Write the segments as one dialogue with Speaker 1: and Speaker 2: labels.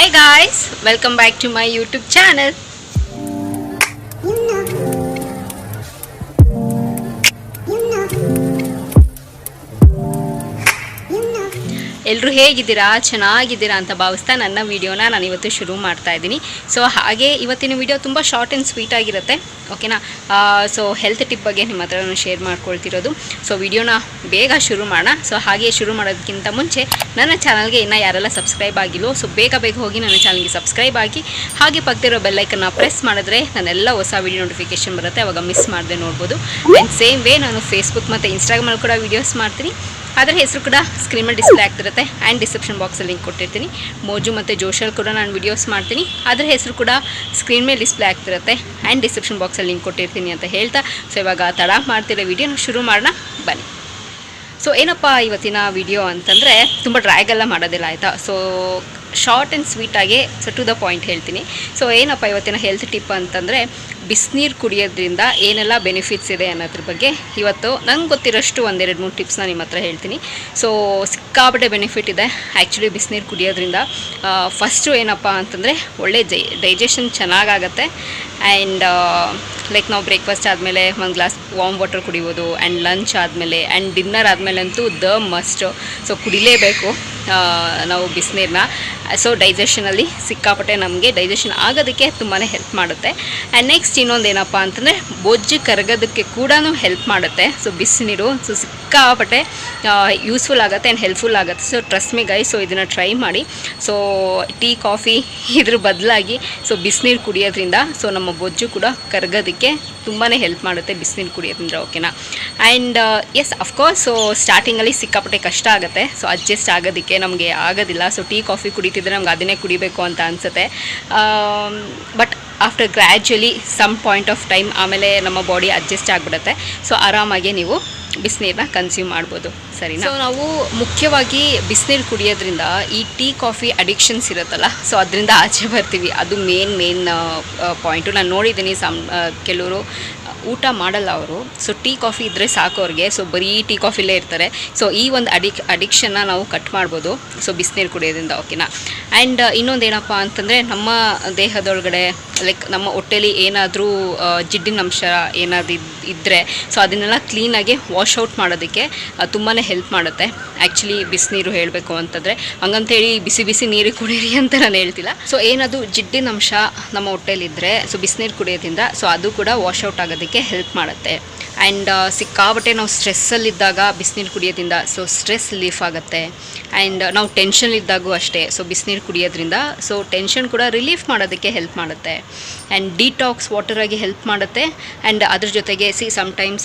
Speaker 1: Hi guys, welcome back to my YouTube channel. ಎಲ್ಲರೂ ಹೇಗಿದ್ದೀರಾ, ಚೆನ್ನಾಗಿದ್ದೀರಾ ಅಂತ ಭಾವಿಸ್ತಾ ನನ್ನ ವಿಡಿಯೋನ ನಾನು ಇವತ್ತು ಶುರು ಮಾಡ್ತಾ ಇದ್ದೀನಿ. ಸೊ ಹಾಗೆ ಇವತ್ತಿನ ವಿಡಿಯೋ ತುಂಬ ಶಾರ್ಟ್ ಆ್ಯಂಡ್ ಸ್ವೀಟ್ ಆಗಿರುತ್ತೆ, ಓಕೆನಾ. ಸೊ ಹೆಲ್ತ್ ಟಿಪ್ ಬಗ್ಗೆ ನಿಮ್ಮ ಹತ್ರ ನಾನು ಶೇರ್ ಮಾಡ್ಕೊಳ್ತಿರೋದು. ಸೊ ವಿಡಿಯೋನ ಬೇಗ ಶುರು ಮಾಡೋಣ. ಸೊ ಹಾಗೆ ಶುರು ಮಾಡೋದಕ್ಕಿಂತ ಮುಂಚೆ ನನ್ನ ಚಾನಲ್ಗೆ ಇನ್ನೂ ಯಾರೆಲ್ಲ ಸಬ್ಸ್ಕ್ರೈಬ್ ಆಗಿಲ್ಲೋ ಸೊ ಬೇಗ ಹೋಗಿ ನನ್ನ ಚಾನಲ್ಗೆ ಸಬ್ಸ್ಕ್ರೈಬ್ ಆಗಿ, ಹಾಗೆ ಪಕ್ಕದಿರೋ ಬೆಲ್ಲೈಕನ್ನ ಪ್ರೆಸ್ ಮಾಡಿದ್ರೆ ನನ್ನೆಲ್ಲ ಹೊಸ ವಿಡಿಯೋ ನೋಟಿಫಿಕೇಷನ್ ಬರುತ್ತೆ, ಅವಾಗ ಮಿಸ್ ಮಾಡದೆ ನೋಡ್ಬೋದು. ಆ್ಯಂಡ್ ಸೇಮ್ ವೇ ನಾನು ಫೇಸ್ಬುಕ್ ಮತ್ತು ಇನ್ಸ್ಟಾಗ್ರಾಮಲ್ಲಿ ಕೂಡ ವೀಡಿಯೋಸ್ ಮಾಡ್ತೀನಿ. ಅದರ ಹೆಸರು ಕೂಡ ಸ್ಕ್ರೀನ್ ಮೇಲೆ ಡಿಸ್ಪ್ಲೇ ಆಗ್ತಿರುತ್ತೆ ಆ್ಯಂಡ್ ಡಿಸ್ಕ್ರಿಪ್ಷನ್ ಬಾಕ್ಸಲ್ಲಿ ಲಿಂಕ್ ಕೊಟ್ಟಿರ್ತೀನಿ. ಮೋಜು ಮತ್ತು ಜೋಶಲ್ಲಿ ಕೂಡ ನಾನು ವೀಡಿಯೋಸ್ ಮಾಡ್ತೀನಿ, ಅದರ ಹೆಸರು ಕೂಡ ಸ್ಕ್ರೀನ್ ಮೇಲೆ ಡಿಸ್ಪ್ಲೇ ಆಗ್ತಿರುತ್ತೆ ಆ್ಯಂಡ್ ಡಿಸ್ಕ್ರಿಪ್ಷನ್ ಬಾಕ್ಸಲ್ಲಿ ಲಿಂಕ್ ಕೊಟ್ಟಿರ್ತೀನಿ ಅಂತ ಹೇಳ್ತಾ, ಸೊ ಇವಾಗ ತಡ ಮಾಡ್ತಿರೋ ವಿಡಿಯೋನ ಶುರು ಮಾಡೋಣ ಬನ್ನಿ. ಸೊ ಏನಪ್ಪ ಇವತ್ತಿನ ವಿಡಿಯೋ ಅಂತಂದರೆ ತುಂಬ ಡ್ರ್ಯಾಗೆಲ್ಲ ಮಾಡೋದಿಲ್ಲ, ಆಯಿತಾ. ಸೊ ಶಾರ್ಟ್ ಆ್ಯಂಡ್ ಸ್ವೀಟಾಗಿ ಸೊ ಟು ದ ಪಾಯಿಂಟ್ ಹೇಳ್ತೀನಿ. ಸೊ ಏನಪ್ಪ ಇವತ್ತಿನ ಹೆಲ್ತ್ ಟಿಪ್ ಅಂತಂದರೆ, ಬಿಸಿನೀರು ಕುಡಿಯೋದ್ರಿಂದ ಏನೆಲ್ಲ ಬೆನಿಫಿಟ್ಸ್ ಇದೆ ಅನ್ನೋದ್ರ ಬಗ್ಗೆ ಇವತ್ತು ನಂಗೆ ಗೊತ್ತಿರೋಷ್ಟು 1-2-3 ಟಿಪ್ಸ್ನ ನಿಮ್ಮ ಹತ್ರ ಹೇಳ್ತೀನಿ. ಸೊ ಸಿಕ್ಕಾಪಟ್ಟೆ ಬೆನಿಫಿಟ್ ಇದೆ ಆ್ಯಕ್ಚುಲಿ ಬಿಸಿನೀರು ಕುಡಿಯೋದ್ರಿಂದ. ಫಸ್ಟು ಏನಪ್ಪ ಅಂತಂದರೆ ಒಳ್ಳೆ ಡೈಜೆಷನ್ ಚೆನ್ನಾಗಾಗತ್ತೆ. ಆ್ಯಂಡ್ ಲೈಕ್ ನಾವು ಬ್ರೇಕ್ಫಾಸ್ಟ್ ಆದಮೇಲೆ ಒಂದು ಗ್ಲಾಸ್ ವಾರ್ಮ್ ವಾಟರ್ ಕುಡಿಬೋದು, ಆ್ಯಂಡ್ ಲಂಚ್ ಆದಮೇಲೆ ಆ್ಯಂಡ್ ಡಿನ್ನರ್ ಆದಮೇಲಂತೂ ದ ಮಸ್ಟ್. ಸೊ ಕುಡಿಲೇಬೇಕು ನಾವು ಬಿಸಿನೀರನ್ನ. ಸೊ ಡೈಜೆಷನಲ್ಲಿ ಸಿಕ್ಕಾಪಟ್ಟೆ ನಮಗೆ ಡೈಜೆಷನ್ ಆಗೋದಕ್ಕೆ ತುಂಬಾ ಹೆಲ್ಪ್ ಮಾಡುತ್ತೆ. ಆ್ಯಂಡ್ ನೆಕ್ಸ್ಟ್ ಇನ್ನೊಂದು ಏನಪ್ಪ ಅಂತಂದರೆ ಬೊಜ್ಜು ಕರಗೋದಕ್ಕೆ ಕೂಡ ಹೆಲ್ಪ್ ಮಾಡುತ್ತೆ. ಸೊ ಬಿಸಿನೀರು ಸೊ ಸಿಕ್ಕಾಪಟ್ಟೆ ಯೂಸ್ಫುಲ್ ಆಗುತ್ತೆ ಆ್ಯಂಡ್ ಹೆಲ್ಪ್ಫುಲ್ ಆಗುತ್ತೆ. So trust me guys, so ಇದನ್ನು ಟ್ರೈ ಮಾಡಿ. ಸೊ ಟೀ ಕಾಫಿ ಇದ್ರ ಬದಲಾಗಿ ಸೊ ಬಿಸಿನೀರು ಕುಡಿಯೋದ್ರಿಂದ ಸೊ ನಮ್ಮ ಬೊಜ್ಜು ಕೂಡ ಕರಗೋದಕ್ಕೆ ತುಂಬಾ ಹೆಲ್ಪ್ ಮಾಡುತ್ತೆ ಬಿಸಿನೀರು ಕುಡಿಯೋದ್ರಿಂದ, ಓಕೆನಾ. ಆ್ಯಂಡ್ ಎಸ್ ಅಫ್ಕೋರ್ಸ್ ಸೊ ಸ್ಟಾರ್ಟಿಂಗಲ್ಲಿ ಸಿಕ್ಕಾಪಟ್ಟೆ ಕಷ್ಟ ಆಗುತ್ತೆ. ಸೊ ಅಡ್ಜಸ್ಟ್ ಆಗೋದಕ್ಕೆ ನಮಗೆ ಆಗೋದಿಲ್ಲ. ಸೊ ಟೀ ಕಾಫಿ ಕುಡಿತಿದ್ರೆ ನಮ್ಗೆ ಅದನ್ನೇ ಕುಡಿಬೇಕು ಅಂತ ಅನಿಸುತ್ತೆ. But after gradually some point of time ಆಮೇಲೆ ನಮ್ಮ ಬಾಡಿ ಅಡ್ಜಸ್ಟ್ ಆಗಿಬಿಡುತ್ತೆ. ಸೊ ಆರಾಮಾಗಿ ನೀವು ಬಿಸಿನೀರನ್ನ ಕನ್ಸ್ಯೂಮ್ ಮಾಡ್ಬೋದು, ಸರಿನಾ. ಸೊ ನಾವು ಮುಖ್ಯವಾಗಿ ಬಿಸಿನೀರು ಕುಡಿಯೋದ್ರಿಂದ ಈ ಟೀ ಕಾಫಿ ಅಡಿಕ್ಷನ್ಸ್ ಇರುತ್ತಲ್ಲ, ಸೊ ಅದರಿಂದ ಆಚೆ ಬರ್ತೀವಿ. ಅದು ಮೇನ್ ಪಾಯಿಂಟು. ನಾನು ನೋಡಿದ್ದೀನಿ ಕೆಲವರು ಊಟ ಮಾಡಲ್ಲ ಅವರು. ಸೊ ಟೀ ಕಾಫಿ ಇದ್ದರೆ ಸಾಕು ಅವ್ರಿಗೆ. ಸೊ ಬರೀ ಟೀ ಕಾಫಿಲೇ ಇರ್ತಾರೆ. ಸೊ ಈ ಒಂದು ಅಡಿಕ್ಷನ್ನ ನಾವು ಕಟ್ ಮಾಡ್ಬೋದು ಸೊ ಬಿಸಿನೀರು ಕುಡಿಯೋದ್ರಿಂದ, ಓಕೆನಾ. ಆ್ಯಂಡ್ ಇನ್ನೊಂದೇನಪ್ಪ ಅಂತಂದರೆ ನಮ್ಮ ದೇಹದೊಳಗಡೆ ಲೈಕ್ ನಮ್ಮ ಹೊಟ್ಟೆಲಿ ಏನಾದರೂ ಜಿಡ್ಡಿನ ಅಂಶ ಏನಾದರೂ ಇದ್ದರೆ ಸೊ ಅದನ್ನೆಲ್ಲ ಕ್ಲೀನಾಗಿ ವಾಶ್ ಔಟ್ ಮಾಡೋದಕ್ಕೆ ತುಂಬಾ ಹೆಲ್ಪ್ ಮಾಡುತ್ತೆ ಆ್ಯಕ್ಚುಲಿ ಬಿಸಿನೀರು ಹೇಳಬೇಕು ಅಂತಂದರೆ. ಹಂಗಂತೇಳಿ ಬಿಸಿ ನೀರು ಕುಡೀರಿ ಅಂತ ನಾನು ಹೇಳ್ತಿಲ್ಲ. ಸೊ ಏನದು ಜಿಡ್ಡಿನ ಅಂಶ ನಮ್ಮ ಹೊಟ್ಟೆಲಿದ್ದರೆ ಸೊ ಬಿಸಿನೀರು ಕುಡಿಯೋದ್ರಿಂದ ಸೊ ಅದು ಕೂಡ ವಾಶ್ ಔಟ್ ಆಗೋದಕ್ಕೆ ಹೆಲ್ಪ್ ಮಾಡುತ್ತೆ. ಆ್ಯಂಡ್ ಸಿಕ್ಕಾಬಟ್ಟೆ ನಾವು ಸ್ಟ್ರೆಸ್ಸಲ್ಲಿದ್ದಾಗ ಬಿಸಿನೀರು ಕುಡಿಯೋದ್ರಿಂದ ಸೊ ಸ್ಟ್ರೆಸ್ ರಿಲೀಫ್ ಆಗುತ್ತೆ. ಆ್ಯಂಡ್ ನಾವು ಟೆನ್ಷನ್ಲಿದ್ದಾಗೂ ಅಷ್ಟೇ ಸೊ ಬಿಸಿನೀರು ಕುಡಿಯೋದ್ರಿಂದ ಸೊ ಟೆನ್ಷನ್ ಕೂಡ ರಿಲೀಫ್ ಮಾಡೋದಕ್ಕೆ ಹೆಲ್ಪ್ ಮಾಡುತ್ತೆ. ಆ್ಯಂಡ್ ಡಿಟಾಕ್ಸ್ ವಾಟರಾಗಿ ಹೆಲ್ಪ್ ಮಾಡುತ್ತೆ. ಆ್ಯಂಡ್ ಅದ್ರ ಜೊತೆಗೆ ಸಮ್ಟೈಮ್ಸ್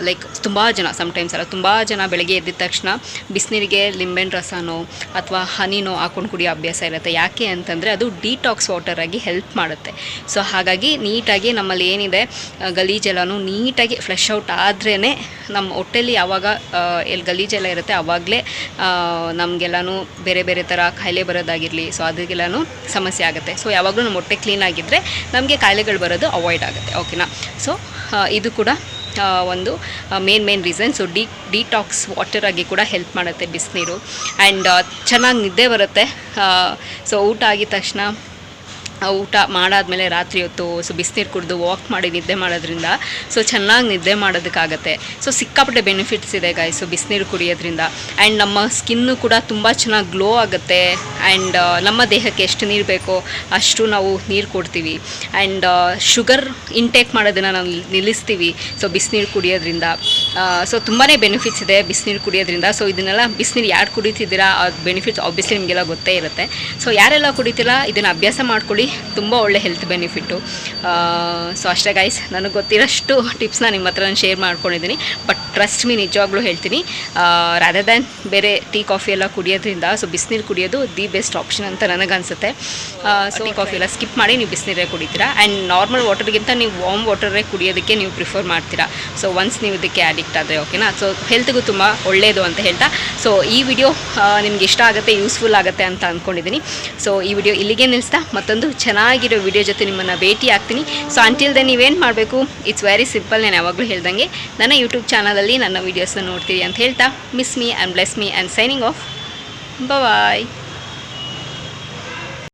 Speaker 1: ಲೈಕ್ ತುಂಬ ಜನ ಬೆಳಗ್ಗೆ ಎದ್ದಿದ ತಕ್ಷಣ ಬಿಸಿನೀರಿಗೆ ಲಿಂಬೆಹಣ್ಣು ರಸನೋ ಅಥವಾ ಹನಿನೋ ಹಾಕೊಂಡು ಕುಡಿಯೋ ಅಭ್ಯಾಸ ಇರುತ್ತೆ. ಯಾಕೆ ಅಂತಂದರೆ ಅದು ಡಿಟಾಕ್ಸ್ ವಾಟರಾಗಿ ಹೆಲ್ಪ್ ಮಾಡುತ್ತೆ. ಸೊ ಹಾಗಾಗಿ ನೀಟಾಗಿ ನಮ್ಮಲ್ಲಿ ಏನಿದೆ ಗಲೀಜೆಲ್ಲನೂ ನೀಟಾಗಿ ಫ್ಲಶ್ ಔಟ್ ಆದ್ರೇ ನಮ್ಮ ಹೊಟ್ಟೆಲಿ ಯಾವಾಗ ಎಲ್ಲಿ ಗಲೀಜೆಲ್ಲ ಇರುತ್ತೆ ಆವಾಗಲೇ ನಮಗೆಲ್ಲನೂ ಬೇರೆ ಥರ ಕಾಯಿಲೆ ಬರೋದಾಗಿರಲಿ ಸೊ ಅದಕ್ಕೆಲ್ಲನೂ ಸಮಸ್ಯೆ ಆಗುತ್ತೆ. ಸೊ ಯಾವಾಗಲೂ ನಮ್ಮ ಹೊಟ್ಟೆ ಕ್ಲೀನಾಗಿದ್ದರೆ ನಮಗೆ ಕಾಯಿಲೆಗಳು ಬರೋದು ಅವಾಯ್ಡ್ ಆಗುತ್ತೆ, ಓಕೆನಾ. ಸೊ ಇದು ಕೂಡ ಒಂದು ಮೇನ್ ರೀಸನ್. ಸೊ ಡಿಟಾಕ್ಸ್ ವಾಟರಾಗಿ ಕೂಡ ಹೆಲ್ಪ್ ಮಾಡುತ್ತೆ ಬಿಸಿನೀರು. ಆ್ಯಂಡ್ ಚೆನ್ನಾಗಿ ನಿದ್ದೆ ಬರುತ್ತೆ. ಸೊ ಊಟ ಆಗಿದ ತಕ್ಷಣ ಊಟ ಮಾಡಾದಮೇಲೆ ರಾತ್ರಿ ಹೊತ್ತು ಸೊ ಬಿಸಿನೀರು ಕುಡಿದು ವಾಕ್ ಮಾಡಿ ನಿದ್ದೆ ಮಾಡೋದ್ರಿಂದ ಸೊ ಚೆನ್ನಾಗಿ ನಿದ್ದೆ ಮಾಡೋದಕ್ಕಾಗತ್ತೆ. ಸೊ ಸಿಕ್ಕಾಪಟ್ಟೆ ಬೆನಿಫಿಟ್ಸ್ ಇದೆ ಗಾಯ್ಸ್ ಸೊ ಬಿಸಿನೀರು ಕುಡಿಯೋದ್ರಿಂದ. ಆ್ಯಂಡ್ ನಮ್ಮ ಸ್ಕಿನ್ನು ಕೂಡ ತುಂಬ ಚೆನ್ನಾಗಿ ಗ್ಲೋ ಆಗುತ್ತೆ. ಆ್ಯಂಡ್ ನಮ್ಮ ದೇಹಕ್ಕೆ ಎಷ್ಟು ನೀರು ಬೇಕೋ ಅಷ್ಟು ನಾವು ನೀರು ಕೊಡ್ತೀವಿ. ಆ್ಯಂಡ್ ಶುಗರ್ ಇಂಟೇಕ್ ಮಾಡೋದನ್ನು ನಾವು ನಿಲ್ಲಿಸ್ತೀವಿ ಸೊ ಬಿಸಿನೀರು ಕುಡಿಯೋದ್ರಿಂದ. ಸೊ ತುಂಬಾ ಬೆನಿಫಿಟ್ಸ್ ಇದೆ ಬಿಸಿನೀರು ಕುಡಿಯೋದ್ರಿಂದ. ಸೊ ಇದನ್ನೆಲ್ಲ ಬಿಸಿನೀರು ಯಾರು ಕುಡಿತಿದ್ದೀರಾ ಅದು ಬೆನಿಫಿಟ್ಸ್ ಆಬ್ವಿಯಸ್ಲಿ ನಿಮಗೆಲ್ಲ ಗೊತ್ತೇ ಇರುತ್ತೆ. ಸೊ ಯಾರೆಲ್ಲ ಕುಡಿತೀರಾ ಇದನ್ನು ಅಭ್ಯಾಸ ಮಾಡ್ಕೊಳ್ಳಿ, ತುಂಬ ಒಳ್ಳೆ ಹೆಲ್ತ್ ಬೆನಿಫಿಟ್ಟು. ಸೊ ಅಷ್ಟೇ ಗೈಸ್, ನನಗೆ ಗೊತ್ತಿರೋಷ್ಟು ಟಿಪ್ಸ್ನ ನಿಮ್ಮ ಹತ್ರ ನಾನು ಶೇರ್ ಮಾಡ್ಕೊಂಡಿದ್ದೀನಿ. ಬಟ್ ಟ್ರಸ್ಟ್ ಮೀ, ನಿಜವಾಗ್ಲೂ ಹೇಳ್ತೀನಿ, ರಾದರ್ ದ್ಯಾನ್ ಬೇರೆ ಟೀ ಕಾಫಿ ಎಲ್ಲ ಕುಡಿಯೋದ್ರಿಂದ ಸೊ ಬಿಸಿನೀರು ಕುಡಿಯೋದು ದಿ ಬೆಸ್ಟ್ ಆಪ್ಷನ್ ಅಂತ ನನಗನ್ಸುತ್ತೆ. ಸೊ ಟೀ ಕಾಫಿ ಎಲ್ಲ ಸ್ಕಿಪ್ ಮಾಡಿ ನೀವು ಬಿಸಿನೀರೇ ಕುಡಿತೀರಾ. ಆ್ಯಂಡ್ ನಾರ್ಮಲ್ ವಾಟರ್ಗಿಂತ ನೀವು ವಾರ್ಮ್ ವಾಟರೇ ಕುಡಿಯೋದಕ್ಕೆ ನೀವು ಪ್ರಿಫರ್ ಮಾಡ್ತೀರಾ. ಸೊ ಒನ್ಸ್ ನೀವು ಇದಕ್ಕೆ ಅಡಿಕ್ಟ್ ಆದರೆ, ಓಕೆನಾ. ಸೊ ಹೆಲ್ತ್ಗೂ ತುಂಬ ಒಳ್ಳೆಯದು ಅಂತ ಹೇಳ್ತಾ ಸೊ ಈ ವಿಡಿಯೋ ನಿಮ್ಗೆ ಇಷ್ಟ ಆಗುತ್ತೆ, ಯೂಸ್ಫುಲ್ ಆಗುತ್ತೆ ಅಂತ ಅಂದ್ಕೊಂಡಿದ್ದೀನಿ. ಸೊ ಈ ವಿಡಿಯೋ ಇಲ್ಲಿಗೆ ನಿಲ್ಲಿಸ್ತಾ ಮತ್ತೊಂದು ಚೆನ್ನಾಗಿರೋ ವಿಡಿಯೋ ಜೊತೆ ನಿಮ್ಮನ್ನು ಭೇಟಿ ಆಗ್ತೀನಿ. ಸೊ ಅಂಟಿಲ್ ದೆನ್ ನೀವೇನು ಮಾಡಬೇಕು, ಇಟ್ಸ್ ವೆರಿ ಸಿಂಪಲ್. ನಾನು ಯಾವಾಗಲೂ ಹೇಳ್ದಂಗೆ ನನ್ನ ಯೂಟ್ಯೂಬ್ ಚಾನಲಲ್ಲಿ ನನ್ನ ವೀಡಿಯೋಸ್ನ ನೋಡ್ತೀರಿ ಅಂತ ಹೇಳ್ತಾ miss me and bless me and signing off. Bye.